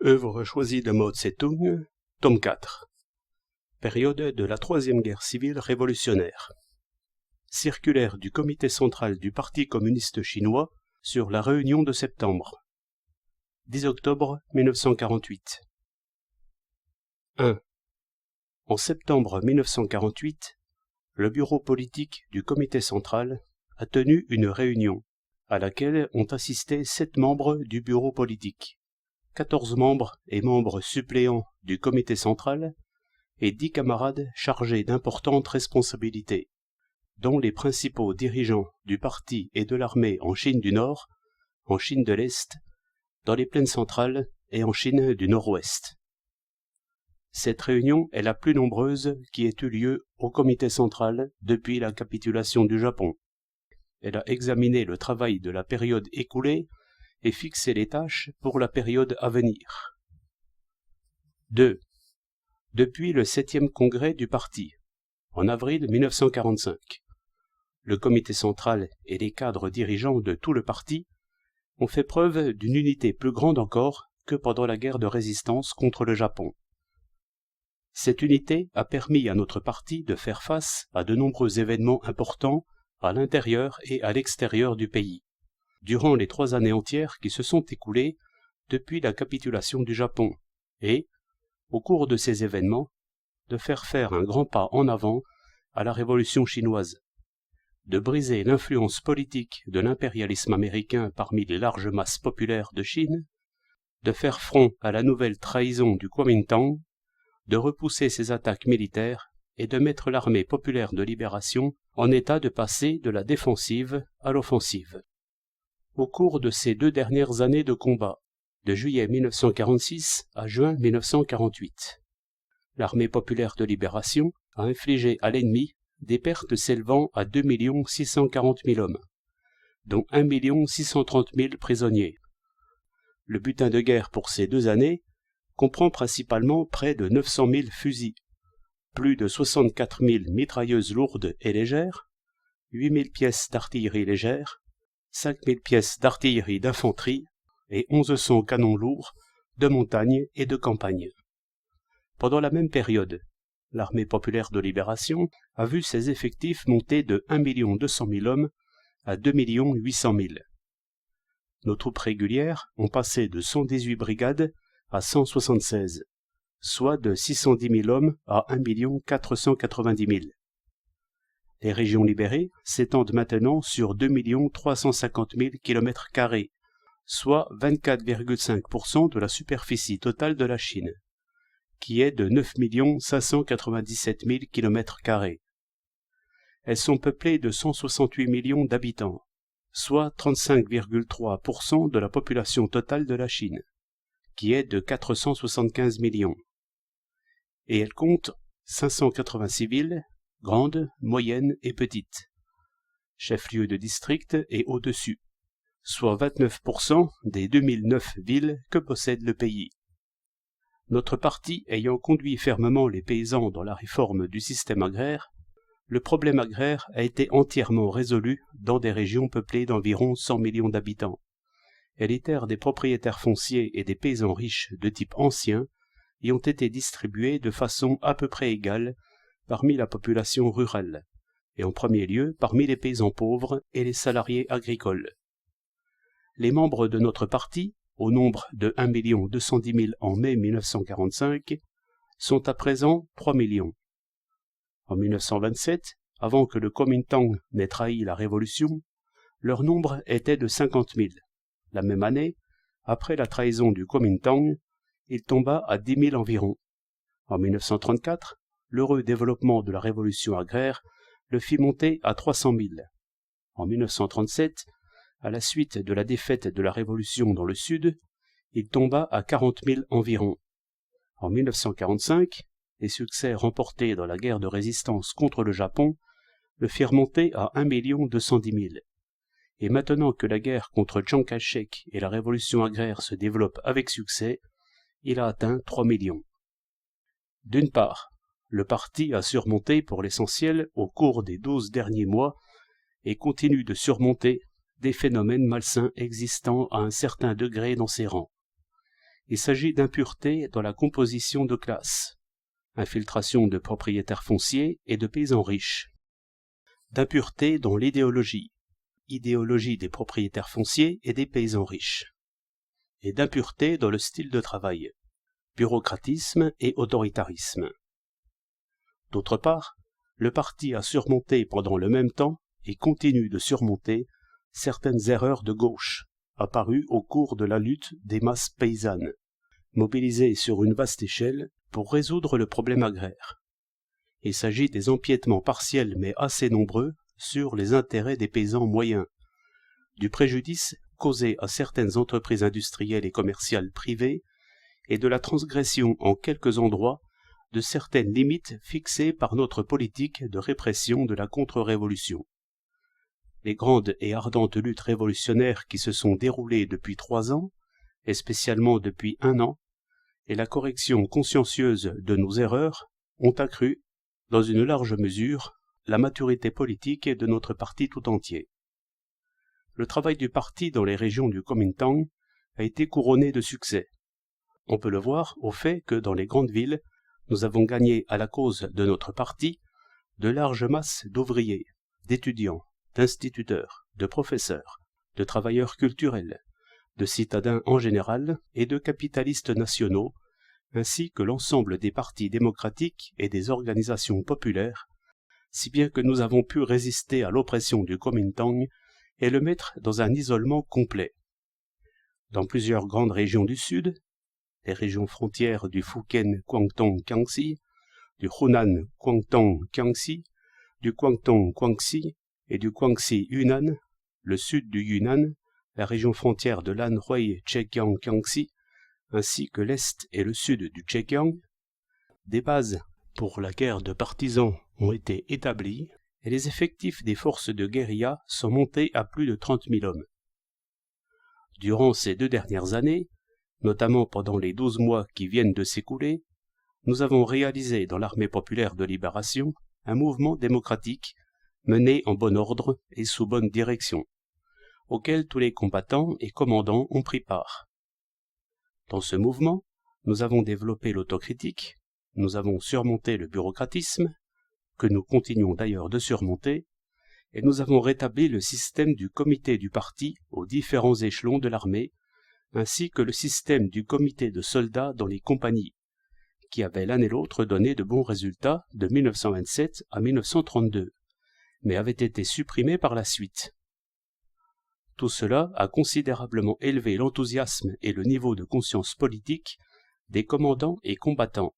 Œuvre choisie de Mao Tse-tung, tome 4. Période de la Troisième Guerre civile révolutionnaire. Circulaire du Comité central du Parti communiste chinois sur la réunion de septembre. 10 octobre 1948. 1. En septembre 1948, le bureau politique du Comité central a tenu une réunion à laquelle ont assisté 7 membres du bureau politique, 14 membres et membres suppléants du Comité central et 10 camarades chargés d'importantes responsabilités, dont les principaux dirigeants du parti et de l'armée en Chine du Nord, en Chine de l'Est, dans les plaines centrales et en Chine du Nord-Ouest. Cette réunion est la plus nombreuse qui ait eu lieu au Comité central depuis la capitulation du Japon. Elle a examiné le travail de la période écoulée et fixé les tâches pour la période à venir. 2. Depuis le 7e congrès du parti, en avril 1945, le Comité central et les cadres dirigeants de tout le parti ont fait preuve d'une unité plus grande encore que pendant la guerre de résistance contre le Japon. Cette unité a permis à notre parti de faire face à de nombreux événements importants à l'intérieur et à l'extérieur du pays, durant les 3 années entières qui se sont écoulées depuis la capitulation du Japon, et, au cours de ces événements, de faire un grand pas en avant à la révolution chinoise, de briser l'influence politique de l'impérialisme américain parmi les larges masses populaires de Chine, de faire front à la nouvelle trahison du Kuomintang, de repousser ses attaques militaires et de mettre l'armée populaire de libération en état de passer de la défensive à l'offensive. Au cours de ces 2 dernières années de combat, de juillet 1946 à juin 1948, l'armée populaire de libération a infligé à l'ennemi des pertes s'élevant à 2 640 000 hommes, dont 1 630 000 prisonniers. Le butin de guerre pour ces 2 années comprend principalement près de 900 000 fusils, plus de 64 000 mitrailleuses lourdes et légères, 8 000 pièces d'artillerie légère, 5 000 pièces d'artillerie d'infanterie et 1100 canons lourds de montagne et de campagne. Pendant la même période, l'armée populaire de libération a vu ses effectifs monter de 1 200 000 hommes à 2 800 000. Nos troupes régulières ont passé de 118 brigades à 176, soit de 610 000 hommes à 1 490 000. Les régions libérées s'étendent maintenant sur 2 350 000 km², soit 24,5% de la superficie totale de la Chine, qui est de 9 597 000 km². Elles sont peuplées de 168 millions d'habitants, soit 35,3% de la population totale de la Chine, qui est de 475 millions. Et elles comptent 586 villes, grandes, moyennes et petites, chefs-lieux de district et au-dessus, soit 29% des 2009 villes que possède le pays. Notre parti ayant conduit fermement les paysans dans la réforme du système agraire, le problème agraire a été entièrement résolu dans des régions peuplées d'environ 100 millions d'habitants, et les terres des propriétaires fonciers et des paysans riches de type ancien y ont été distribuées de façon à peu près égale parmi la population rurale, et en premier lieu parmi les paysans pauvres et les salariés agricoles. Les membres de notre parti, au nombre de 1 210 000 en mai 1945, sont à présent 3 millions. En 1927, avant que le Kuomintang n'ait trahi la révolution, leur nombre était de 50 000. La même année, après la trahison du Kuomintang, il tomba à 10 000 environ. En 1934, l'heureux développement de la révolution agraire le fit monter à 300 000. En 1937, à la suite de la défaite de la révolution dans le sud, il tomba à 40 000 environ. En 1945, les succès remportés dans la guerre de résistance contre le Japon le firent monter à 1 210 000. Et maintenant que la guerre contre Chiang Kai-shek et la révolution agraire se développe avec succès, il a atteint 3 millions. D'une part, le parti a surmonté pour l'essentiel au cours des 12 derniers mois et continue de surmonter des phénomènes malsains existant à un certain degré dans ses rangs. Il s'agit d'impureté dans la composition de classe, infiltration de propriétaires fonciers et de paysans riches, d'impureté dans l'idéologie, idéologie des propriétaires fonciers et des paysans riches, et d'impureté dans le style de travail, bureaucratisme et autoritarisme. D'autre part, le parti a surmonté pendant le même temps et continue de surmonter certaines erreurs de gauche apparues au cours de la lutte des masses paysannes, mobilisées sur une vaste échelle pour résoudre le problème agraire. Il s'agit des empiétements partiels mais assez nombreux sur les intérêts des paysans moyens, du préjudice causé à certaines entreprises industrielles et commerciales privées et de la transgression en quelques endroits de certaines limites fixées par notre politique de répression de la contre-révolution. Les grandes et ardentes luttes révolutionnaires qui se sont déroulées depuis 3 ans, et spécialement depuis 1 an, et la correction consciencieuse de nos erreurs ont accru, dans une large mesure, la maturité politique de notre parti tout entier. Le travail du parti dans les régions du Kuomintang a été couronné de succès. On peut le voir au fait que dans les grandes villes, nous avons gagné à la cause de notre parti de larges masses d'ouvriers, d'étudiants, d'instituteurs, de professeurs, de travailleurs culturels, de citadins en général et de capitalistes nationaux, ainsi que l'ensemble des partis démocratiques et des organisations populaires, si bien que nous avons pu résister à l'oppression du Kuomintang et le mettre dans un isolement complet. Dans plusieurs grandes régions du Sud, les régions frontières du Fujian Guangdong Jiangxi, du Hunan Guangdong Jiangxi, du Guangdong Guangxi et du Guangxi Yunnan, le sud du Yunnan, la région frontière de l'Anhui Zhejiang Jiangxi, ainsi que l'est et le sud du Zhejiang, des bases pour la guerre de partisans ont été établies et les effectifs des forces de guérilla sont montés à plus de 30 000 hommes. Durant ces 2 dernières années, notamment pendant les 12 mois qui viennent de s'écouler, nous avons réalisé dans l'armée populaire de libération un mouvement démocratique mené en bon ordre et sous bonne direction, auquel tous les combattants et commandants ont pris part. Dans ce mouvement, nous avons développé l'autocritique, nous avons surmonté le bureaucratisme, que nous continuons d'ailleurs de surmonter, et nous avons rétabli le système du comité du parti aux différents échelons de l'armée, ainsi que le système du comité de soldats dans les compagnies, qui avait l'un et l'autre donné de bons résultats de 1927 à 1932, mais avait été supprimé par la suite. Tout cela a considérablement élevé l'enthousiasme et le niveau de conscience politique des commandants et combattants,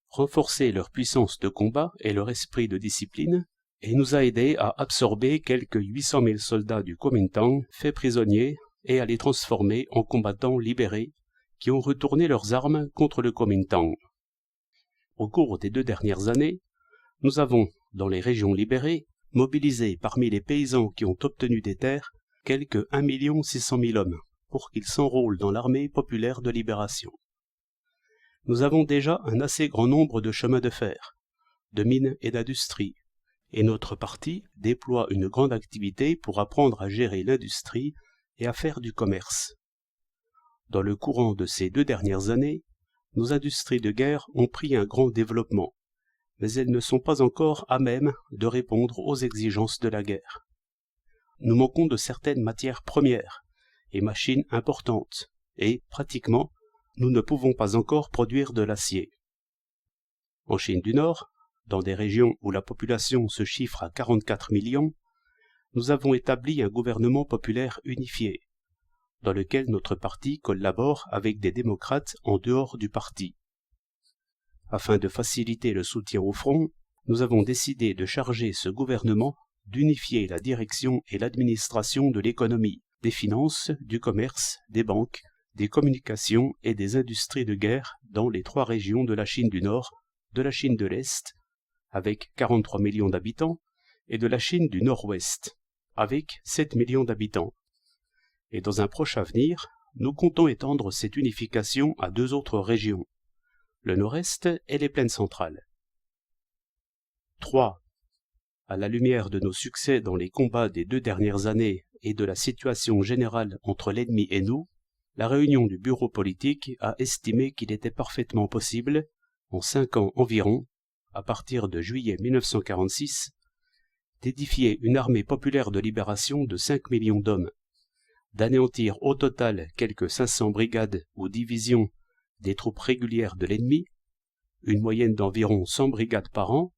renforcé leur puissance de combat et leur esprit de discipline, et nous a aidés à absorber quelques 800 000 soldats du Kuomintang faits prisonniers et à les transformer en combattants libérés qui ont retourné leurs armes contre le Kuomintang. Au cours des 2 dernières années, nous avons, dans les régions libérées, mobilisé parmi les paysans qui ont obtenu des terres quelques 1 600 000 hommes pour qu'ils s'enrôlent dans l'armée populaire de libération. Nous avons déjà un assez grand nombre de chemins de fer, de mines et d'industries, et notre parti déploie une grande activité pour apprendre à gérer l'industrie et à faire du commerce. Dans le courant de ces 2 dernières années, nos industries de guerre ont pris un grand développement, mais elles ne sont pas encore à même de répondre aux exigences de la guerre. Nous manquons de certaines matières premières et machines importantes, et, pratiquement, nous ne pouvons pas encore produire de l'acier. En Chine du Nord, dans des régions où la population se chiffre à 44 millions, nous avons établi un gouvernement populaire unifié, dans lequel notre parti collabore avec des démocrates en dehors du parti. Afin de faciliter le soutien au front, nous avons décidé de charger ce gouvernement d'unifier la direction et l'administration de l'économie, des finances, du commerce, des banques, des communications et des industries de guerre dans les 3 régions de la Chine du Nord, de la Chine de l'Est, avec 43 millions d'habitants, et de la Chine du Nord-Ouest, avec 7 millions d'habitants. Et dans un proche avenir, nous comptons étendre cette unification à 2 autres régions, le Nord-Est et les plaines centrales. 3. À la lumière de nos succès dans les combats des 2 dernières années et de la situation générale entre l'ennemi et nous, la réunion du bureau politique a estimé qu'il était parfaitement possible, en 5 ans environ, à partir de juillet 1946, d'édifier une armée populaire de libération de 5 millions d'hommes, d'anéantir au total quelques 500 brigades ou divisions des troupes régulières de l'ennemi, une moyenne d'environ 100 brigades par an,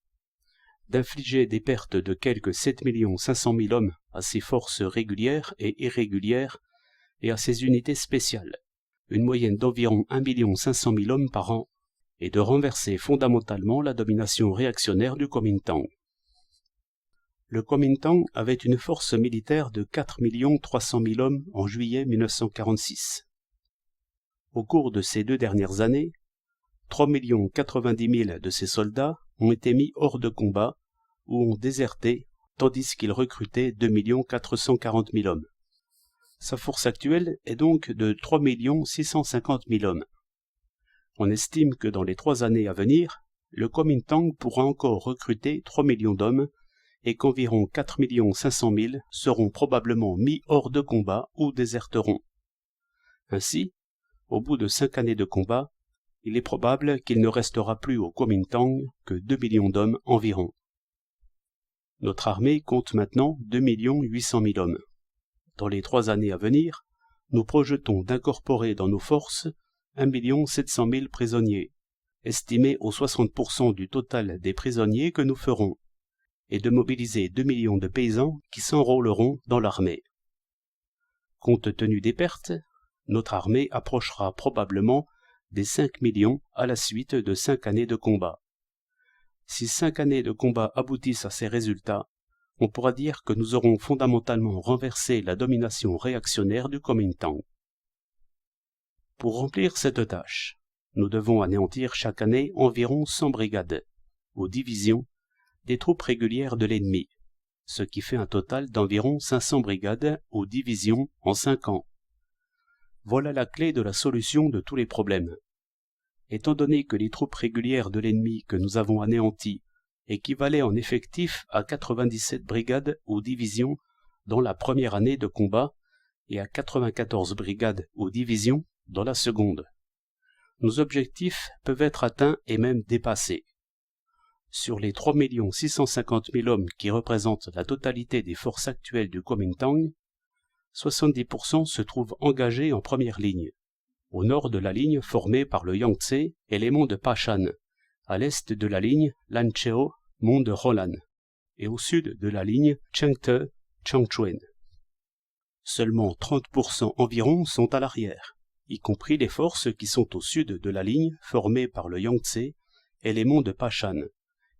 d'infliger des pertes de quelques 7 500 000 hommes à ses forces régulières et irrégulières et à ses unités spéciales, une moyenne d'environ 1 500 000 hommes par an, et de renverser fondamentalement la domination réactionnaire du Kuomintang. Le Kuomintang avait une force militaire de 4 300 000 hommes en juillet 1946. Au cours de ces 2 dernières années, 3 90 000 de ces soldats ont été mis hors de combat ou ont déserté, tandis qu'ils recrutaient 2 440 000 hommes. Sa force actuelle est donc de 3 650 000 hommes. On estime que dans les 3 années à venir, le Kuomintang pourra encore recruter 3 millions d'hommes et qu'environ 4 500 000 seront probablement mis hors de combat ou déserteront. Ainsi, au bout de 5 années de combat, il est probable qu'il ne restera plus au Kuomintang que 2 millions d'hommes environ. Notre armée compte maintenant 2 800 000 hommes. Dans les 3 années à venir, nous projetons d'incorporer dans nos forces 1 700 000 prisonniers, estimés aux 60% du total des prisonniers que nous ferons, et de mobiliser 2 millions de paysans qui s'enrôleront dans l'armée. Compte tenu des pertes, notre armée approchera probablement des 5 millions à la suite de 5 années de combat. Si 5 années de combat aboutissent à ces résultats, on pourra dire que nous aurons fondamentalement renversé la domination réactionnaire du Kuomintang. Pour remplir cette tâche, nous devons anéantir chaque année environ 100 brigades, ou divisions, des troupes régulières de l'ennemi, ce qui fait un total d'environ 500 brigades ou divisions en 5 ans. Voilà la clé de la solution de tous les problèmes. Étant donné que les troupes régulières de l'ennemi que nous avons anéanties équivalaient en effectif à 97 brigades ou divisions dans la première année de combat et à 94 brigades ou divisions dans la seconde, nos objectifs peuvent être atteints et même dépassés. Sur les 3 650 000 hommes qui représentent la totalité des forces actuelles du Kuomintang, 70% se trouvent engagés en première ligne, au nord de la ligne formée par le Yangtze et les monts de Pashan, à l'est de la ligne Lancheo, mont de Rolan, et au sud de la ligne Chengte, Changchuen. Seulement 30% environ sont à l'arrière, y compris les forces qui sont au sud de la ligne formée par le Yangtze et les monts de Pashan,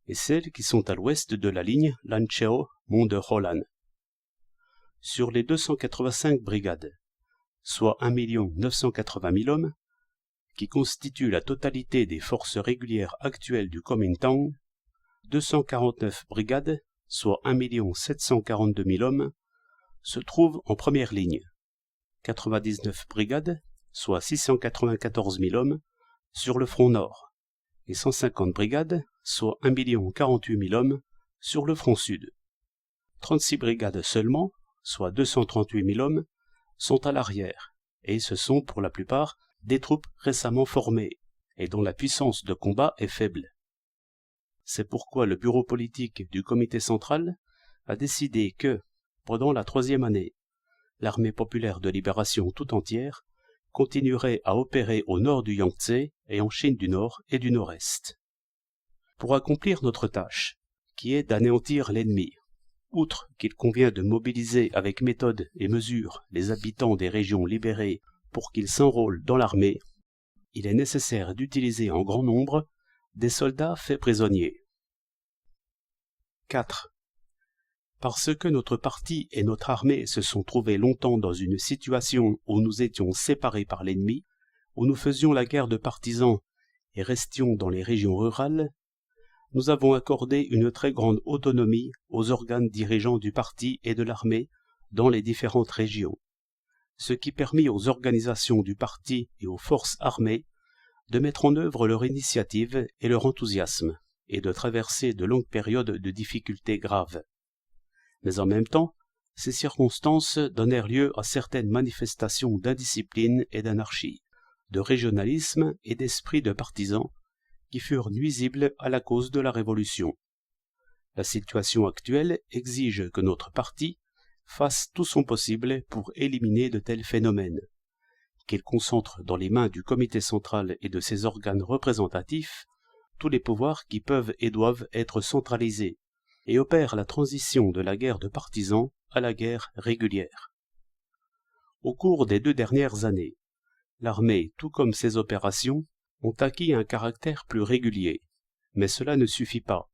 et celles qui sont à l'ouest de la ligne Lancheo, mont de Rolan. Sur les 285 brigades, soit 1 980 000 hommes, qui constituent la totalité des forces régulières actuelles du Kuomintang, 249 brigades, soit 1 742 000 hommes, se trouvent en première ligne, 99 brigades, soit 694 000 hommes, sur le front nord, et 150 brigades, soit 1 048 000 hommes, sur le front sud. 36 brigades seulement, soit 238 000 hommes, sont à l'arrière, et ce sont pour la plupart des troupes récemment formées, et dont la puissance de combat est faible. C'est pourquoi le bureau politique du Comité central a décidé que, pendant la 3e année, l'armée populaire de libération tout entière continuerait à opérer au nord du Yangtze et en Chine du Nord et du Nord-Est. Pour accomplir notre tâche, qui est d'anéantir l'ennemi, outre qu'il convient de mobiliser avec méthode et mesure les habitants des régions libérées pour qu'ils s'enrôlent dans l'armée, il est nécessaire d'utiliser en grand nombre des soldats faits prisonniers. 4. Parce que notre parti et notre armée se sont trouvés longtemps dans une situation où nous étions séparés par l'ennemi, où nous faisions la guerre de partisans et restions dans les régions rurales, nous avons accordé une très grande autonomie aux organes dirigeants du parti et de l'armée dans les différentes régions, ce qui permit aux organisations du parti et aux forces armées de mettre en œuvre leur initiative et leur enthousiasme, et de traverser de longues périodes de difficultés graves. Mais en même temps, Ces circonstances donnèrent lieu à certaines manifestations d'indiscipline et d'anarchie, de régionalisme et d'esprit de partisans qui furent nuisibles à la cause de la Révolution. La situation actuelle exige que notre parti fasse tout son possible pour éliminer de tels phénomènes, qu'il concentre dans les mains du comité central et de ses organes représentatifs tous les pouvoirs qui peuvent et doivent être centralisés, et opère la transition de la guerre de partisans à la guerre régulière. Au cours des 2 dernières années, l'armée, tout comme ses opérations, ont acquis un caractère plus régulier, mais cela ne suffit pas,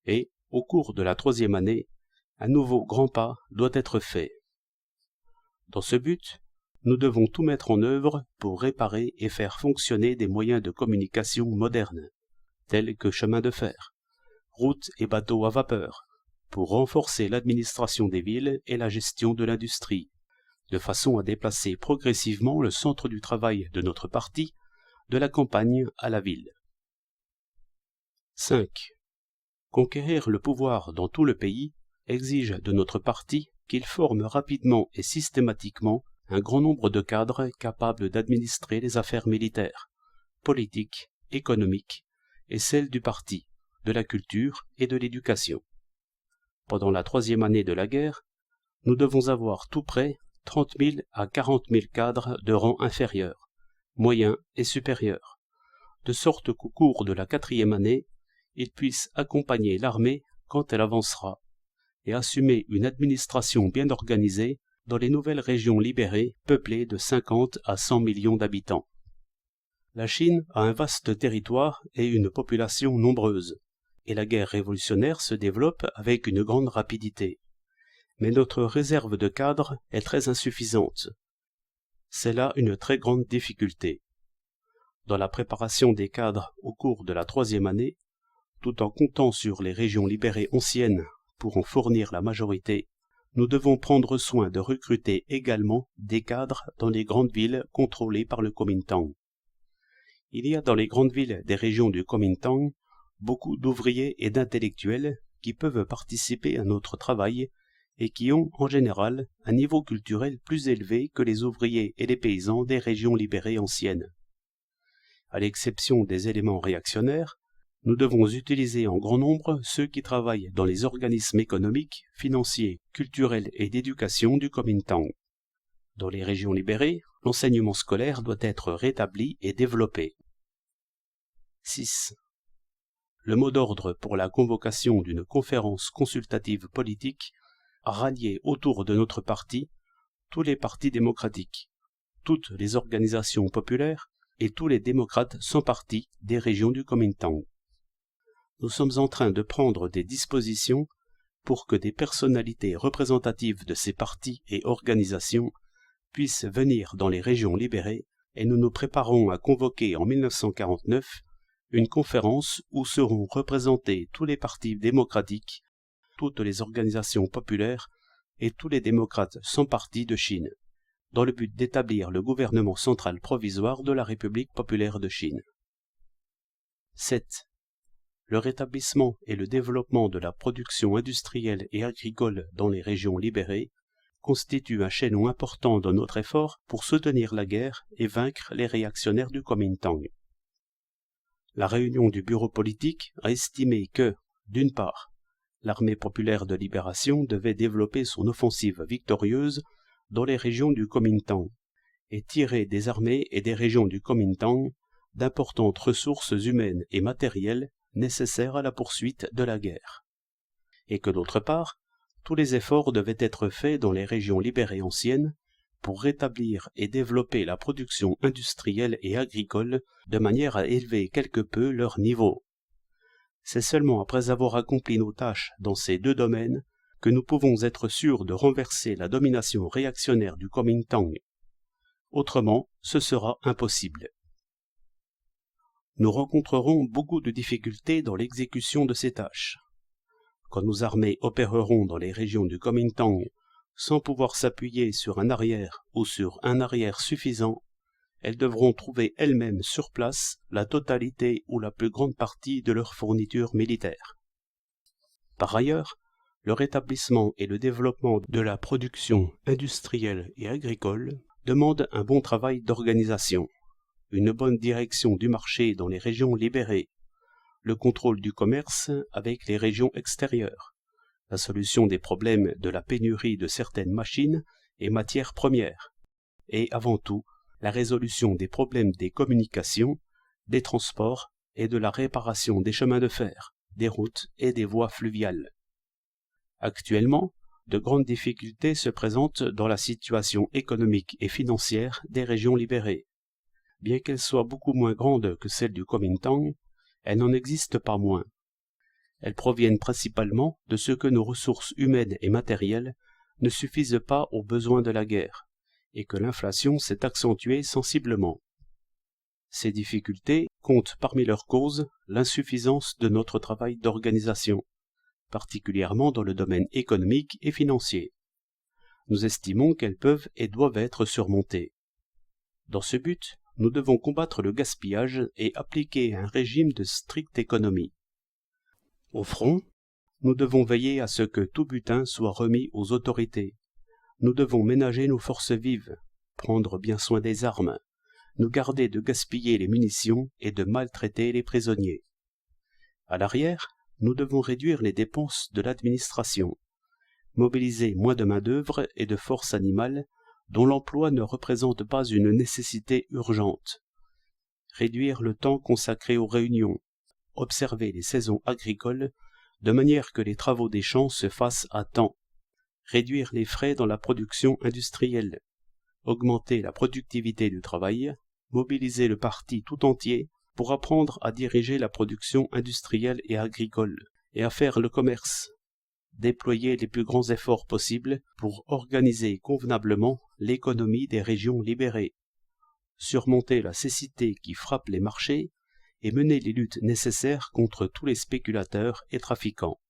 et, au cours de la 3e année, un nouveau grand pas doit être fait. Dans ce but, nous devons tout mettre en œuvre pour réparer et faire fonctionner des moyens de communication modernes, tels que chemin de fer, routes et bateaux à vapeur, pour renforcer l'administration des villes et la gestion de l'industrie, de façon à déplacer progressivement le centre du travail de notre parti de la campagne à la ville. 5. Conquérir le pouvoir dans tout le pays exige de notre parti qu'il forme rapidement et systématiquement un grand nombre de cadres capables d'administrer les affaires militaires, politiques, économiques et celles du parti, de la culture et de l'éducation. Pendant la 3e année de la guerre, nous devons avoir tout près 30 000 à 40 000 cadres de rang inférieur, moyen et supérieur, de sorte qu'au cours de la 4e année, ils puissent accompagner l'armée quand elle avancera et assumer une administration bien organisée dans les nouvelles régions libérées peuplées de 50 à 100 millions d'habitants. La Chine a un vaste territoire et une population nombreuse, et la guerre révolutionnaire se développe avec une grande rapidité. Mais notre réserve de cadres est très insuffisante. C'est là une très grande difficulté. Dans la préparation des cadres au cours de la 3e année, tout en comptant sur les régions libérées anciennes pour en fournir la majorité, nous devons prendre soin de recruter également des cadres dans les grandes villes contrôlées par le Kuomintang. Il y a dans les grandes villes des régions du Kuomintang beaucoup d'ouvriers et d'intellectuels qui peuvent participer à notre travail et qui ont, en général, un niveau culturel plus élevé que les ouvriers et les paysans des régions libérées anciennes. À l'exception des éléments réactionnaires, nous devons utiliser en grand nombre ceux qui travaillent dans les organismes économiques, financiers, culturels et d'éducation du Kuomintang. Dans les régions libérées, l'enseignement scolaire doit être rétabli et développé. 6. Le mot d'ordre pour la convocation d'une conférence consultative politique a rallié autour de notre parti tous les partis démocratiques, toutes les organisations populaires et tous les démocrates sans parti des régions du Kuomintang. Nous sommes en train de prendre des dispositions pour que des personnalités représentatives de ces partis et organisations puissent venir dans les régions libérées et nous nous préparons à convoquer en 1949 une conférence où seront représentés tous les partis démocratiques, toutes les organisations populaires et tous les démocrates sans parti de Chine, dans le but d'établir le gouvernement central provisoire de la République populaire de Chine. 7. Le rétablissement et le développement de la production industrielle et agricole dans les régions libérées constitue un chaînon important de notre effort pour soutenir la guerre et vaincre les réactionnaires du Kuomintang. La réunion du bureau politique a estimé que, d'une part, l'armée populaire de libération devait développer son offensive victorieuse dans les régions du Kuomintang et tirer des armées et des régions du Kuomintang d'importantes ressources humaines et matérielles nécessaires à la poursuite de la guerre, et que d'autre part, tous les efforts devaient être faits dans les régions libérées anciennes pour rétablir et développer la production industrielle et agricole de manière à élever quelque peu leur niveau. C'est seulement après avoir accompli nos tâches dans ces 2 domaines que nous pouvons être sûrs de renverser la domination réactionnaire du Kuomintang. Autrement, ce sera impossible. Nous rencontrerons beaucoup de difficultés dans l'exécution de ces tâches. Quand nos armées opéreront dans les régions du Kuomintang sans pouvoir s'appuyer sur un arrière ou sur un arrière suffisant, elles devront trouver elles-mêmes sur place la totalité ou la plus grande partie de leurs fournitures militaires. Par ailleurs, Le rétablissement et le développement de la production industrielle et agricole demandent un bon travail d'organisation, une bonne direction du marché dans les régions libérées, le contrôle du commerce avec les régions extérieures, la solution des problèmes de la pénurie de certaines machines et matières premières, et avant tout, la résolution des problèmes des communications, des transports et de la réparation des chemins de fer, des routes et des voies fluviales. Actuellement, de grandes difficultés se présentent dans la situation économique et financière des régions libérées. Bien qu'elles soient beaucoup moins grandes que celles du Kuomintang, elles n'en existent pas moins. Elles proviennent principalement de ce que nos ressources humaines et matérielles ne suffisent pas aux besoins de la guerre, et que l'inflation s'est accentuée sensiblement. Ces difficultés comptent parmi leurs causes l'insuffisance de notre travail d'organisation, particulièrement dans le domaine économique et financier. Nous estimons qu'elles peuvent et doivent être surmontées. Dans ce but, nous devons combattre le gaspillage et appliquer un régime de stricte économie. Au front, nous devons veiller à ce que tout butin soit remis aux autorités. Nous devons ménager nos forces vives, prendre bien soin des armes, nous garder de gaspiller les munitions et de maltraiter les prisonniers. À l'arrière, nous devons réduire les dépenses de l'administration, mobiliser moins de main-d'œuvre et de force animale dont l'emploi ne représente pas une nécessité urgente, réduire le temps consacré aux réunions, observer les saisons agricoles de manière que les travaux des champs se fassent à temps, réduire les frais dans la production industrielle, augmenter la productivité du travail, mobiliser le parti tout entier pour apprendre à diriger la production industrielle et agricole, et à faire le commerce, déployer les plus grands efforts possibles pour organiser convenablement l'économie des régions libérées, surmonter la cécité qui frappe les marchés et mener les luttes nécessaires contre tous les spéculateurs et trafiquants.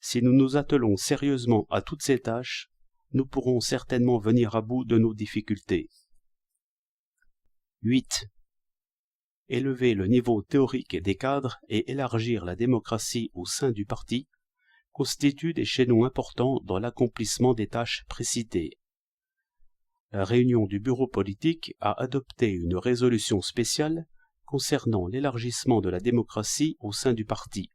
Si nous nous attelons sérieusement à toutes ces tâches, nous pourrons certainement venir à bout de nos difficultés. 8. Élever le niveau théorique des cadres et élargir la démocratie au sein du parti constituent des chaînons importants dans l'accomplissement des tâches précitées. La réunion du bureau politique a adopté une résolution spéciale concernant l'élargissement de la démocratie au sein du parti.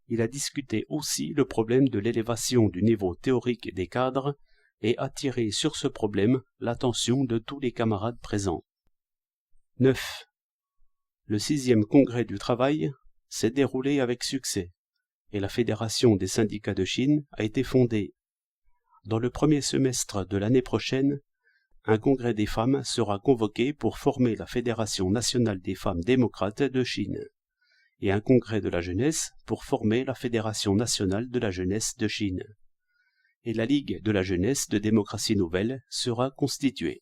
Il a discuté aussi le problème de l'élévation du niveau théorique des cadres et attiré sur ce problème l'attention de tous les camarades présents. 9. Le 6e congrès du travail s'est déroulé avec succès et la Fédération des syndicats de Chine a été fondée. Dans le premier semestre de l'année prochaine, un congrès des femmes sera convoqué pour former la Fédération nationale des femmes démocrates de Chine et un congrès de la jeunesse pour former la Fédération nationale de la jeunesse de Chine. Et la Ligue de la jeunesse de démocratie nouvelle sera constituée.